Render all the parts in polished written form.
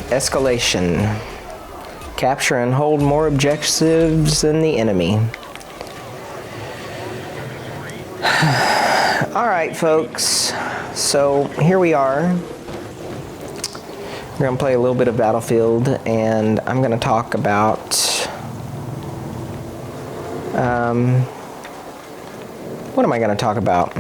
Escalation. Capture and hold more objectives than the enemy. Alright, folks. So, here we are. We're going to play a little bit of Battlefield, and I'm going to talk about what am I going to talk about?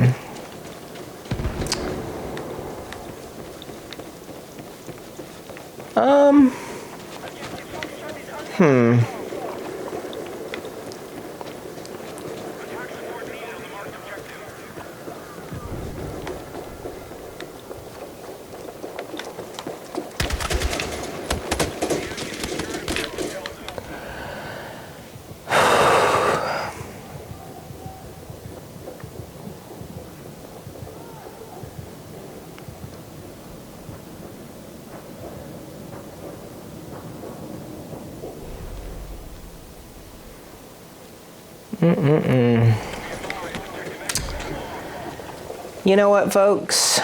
You know what, folks?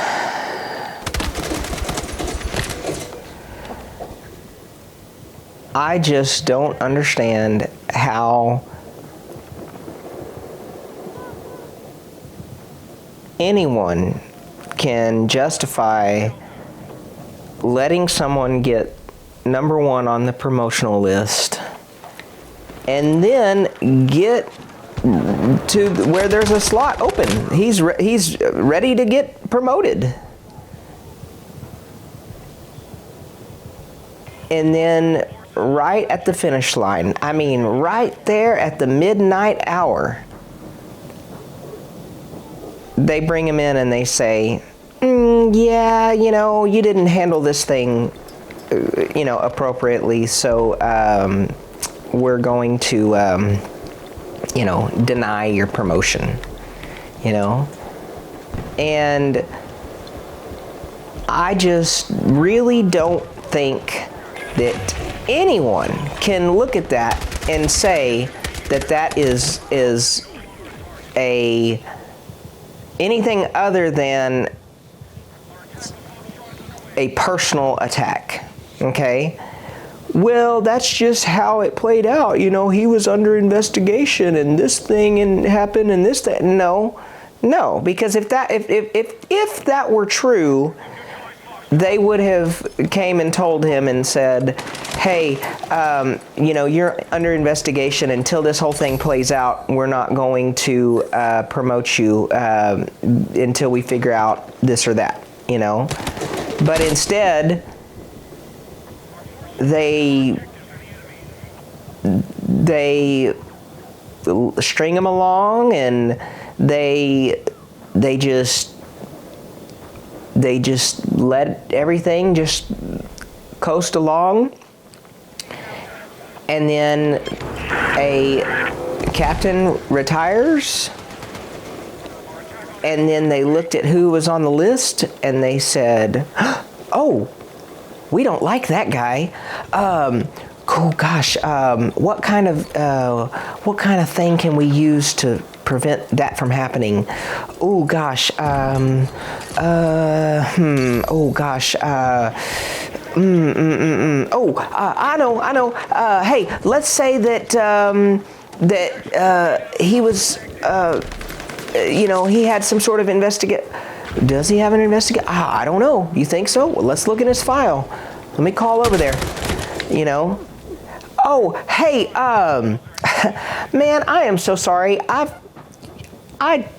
I just don't understand how anyone can justify letting someone get number one on the promotional list and then get to where there's a slot open. He's ready to get promoted. And then right at the finish line, I mean right there at the midnight hour, they bring him in and they say, yeah, you know, you didn't handle this thing, you know, appropriately, so we're going to you know, deny your promotion, you know? And I just really don't think that anyone can look at that and say that that is anything other than a personal attack, okay? Well, that's just how it played out. You know, he was under investigation and this thing happened and this, that. No, because if that were true, they would have came and told him and said, hey, you know, you're under investigation. Until this whole thing plays out, we're not going to promote you until we figure out this or that, you know? But instead, they string him along, and they just let everything just coast along. And then a captain retires, and then they looked at who was on the list and they said, oh, we don't like that guy. Oh gosh, what kind of thing can we use to prevent that from happening? Oh gosh, oh gosh, I know. Hey, let's say that he was, you know, he had some sort of Does he have an investigation? I don't know. You think so? Well, let's look in his file. Let me call over there. You know? Oh, hey, man, I am so sorry.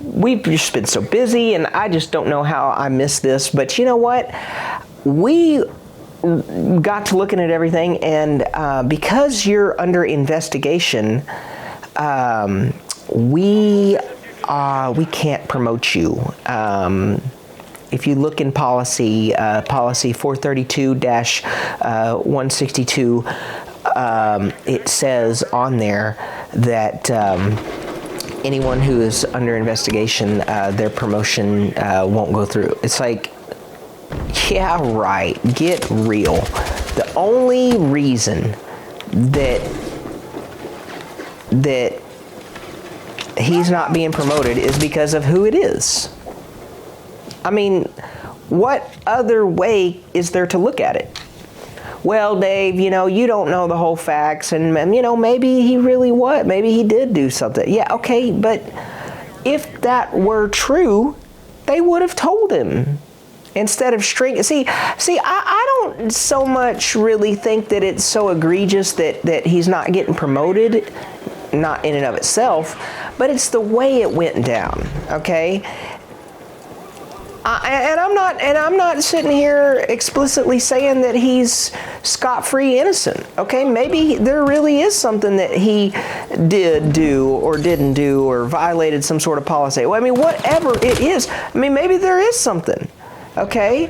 We've just been so busy, and I just don't know how I missed this. But you know what? We got to looking at everything, and because you're under investigation, we can't promote you. If you look in policy 432-162, it says on there that anyone who is under investigation, their promotion won't go through. It's like, yeah, right, get real. The only reason that he's not being promoted is because of who it is. I mean, what other way is there to look at it? well, Dave, you don't know the whole facts, and maybe he really maybe he did do something. Yeah, okay, but if that were true, they would have told him. Instead of I don't so much really think that it's so egregious that he's not getting promoted, not in and of itself, but it's the way it went down, okay? I'm not sitting here explicitly saying that he's scot-free innocent, okay? Maybe there really is something that he did do or didn't do or violated some sort of policy. Well, I mean, whatever it is, maybe there is something. Okay?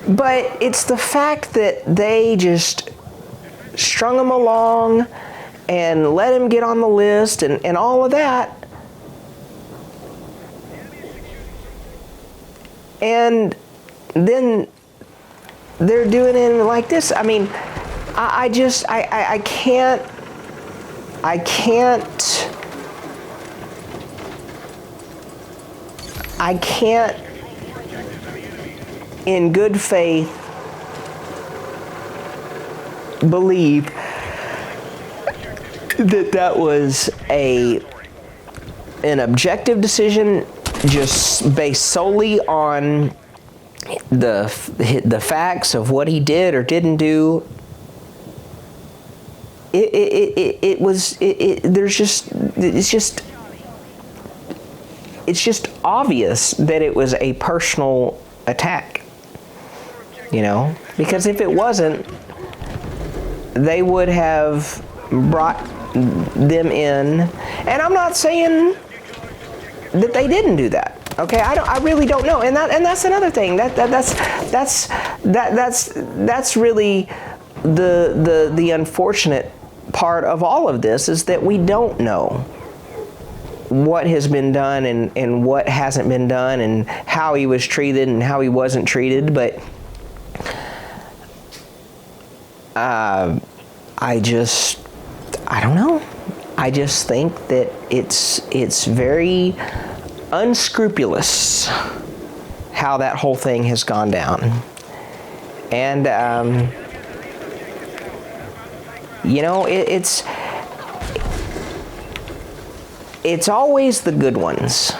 But it's the fact that they just strung him along and let him get on the list and all of that. And then they're doing it like this. I mean, I can't in good faith believe that was an objective decision just based solely on the facts of what he did or didn't do. It's just obvious that it was a personal attack. Because if it wasn't, they would have brought them in. And I'm not saying that they didn't do that. Okay, I really don't know. And that's another thing. That's really the unfortunate part of all of this, is that we don't know what has been done and what hasn't been done and how he was treated and how he wasn't treated. But I don't know. I just think that it's very unscrupulous how that whole thing has gone down. And it's always the good ones.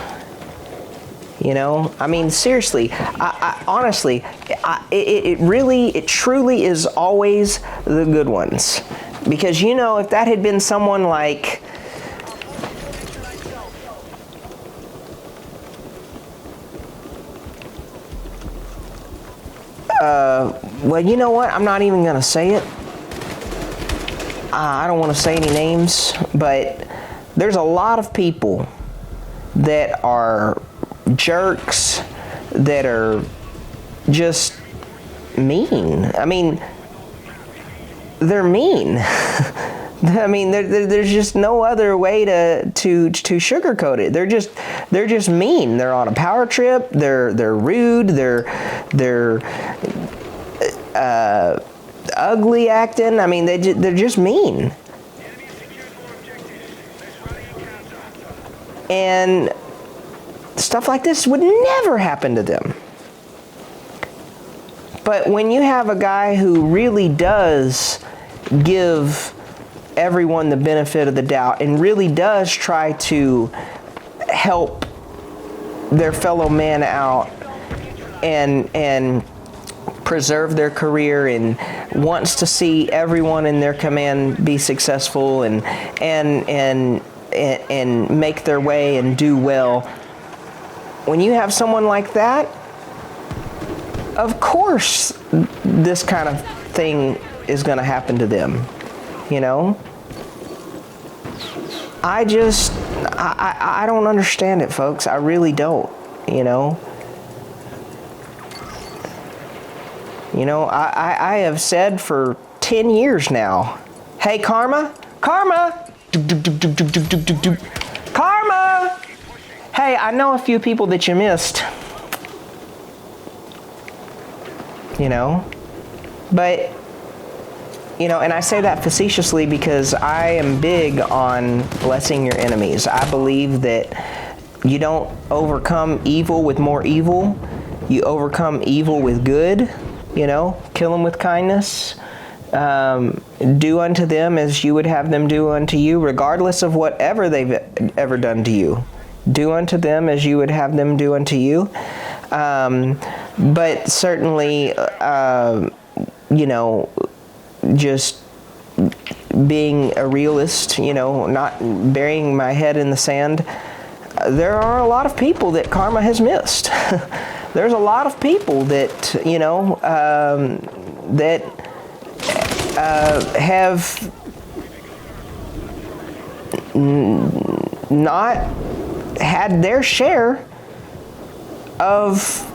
Seriously, I honestly, it truly is always the good ones. Because, if that had been someone like, well, you know what? I'm not even going to say it. I don't want to say any names, but there's a lot of people that are jerks, that are just mean. They're mean. There's just no other way to sugarcoat it. They're just mean. They're on a power trip. They're rude. They're ugly acting. They're just mean. And stuff like this would never happen to them. But when you have a guy who really does give everyone the benefit of the doubt and really does try to help their fellow man out and preserve their career and wants to see everyone in their command be successful and make their way and do well, when you have someone like that, of course this kind of thing is going to happen to them. I don't understand it, folks. I really don't. I have said for 10 years now, hey, karma, karma, karma. Hey, I know a few people that you missed. But, and I say that facetiously because I am big on blessing your enemies. I believe that you don't overcome evil with more evil. You overcome evil with good. You know, kill them with kindness. Do unto them as you would have them do unto you, regardless of whatever they've ever done to you. Do unto them as you would have them do unto you. But certainly, you know, just being a realist, you know, not burying my head in the sand. There are a lot of people that karma has missed. There's a lot of people that, you know, that have not had their share of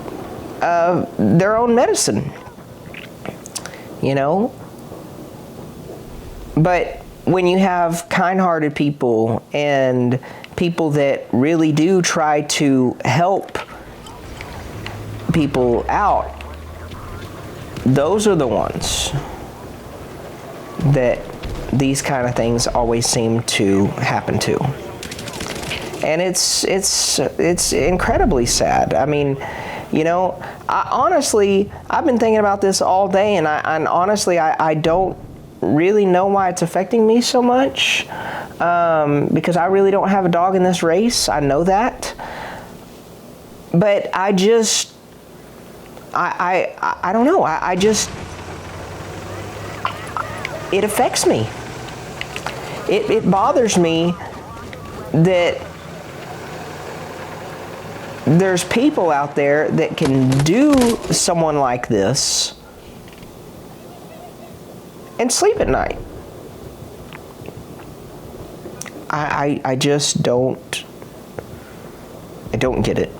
their own medicine, you know. But when you have kind-hearted people and people that really do try to help people out, those are the ones that these kind of things always seem to happen to. And it's incredibly sad. I mean, you know, honestly, I've been thinking about this all day, and honestly, I don't really know why it's affecting me so much, because I really don't have a dog in this race. I know that, but I just, I don't know. I just, it affects me. It bothers me that there's people out there that can do someone like this and sleep at night. I just don't, I don't get it.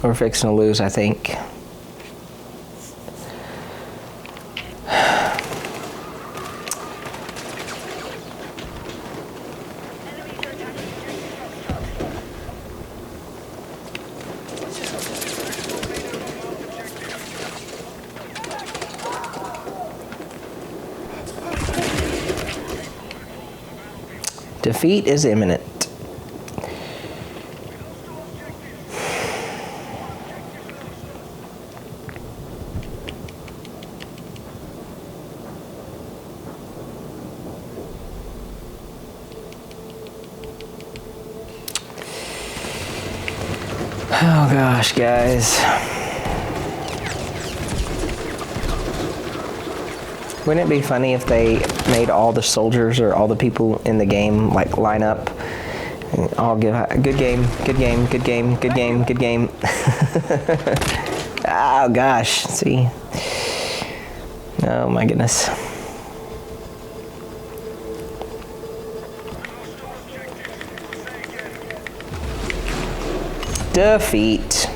We're fixing to lose, I think. Defeat is imminent. Oh gosh, guys. Wouldn't it be funny if they made all the soldiers or all the people in the game like line up and all give a good game, good game, good game, good game, good game. Oh gosh, see. Oh my goodness. Defeat.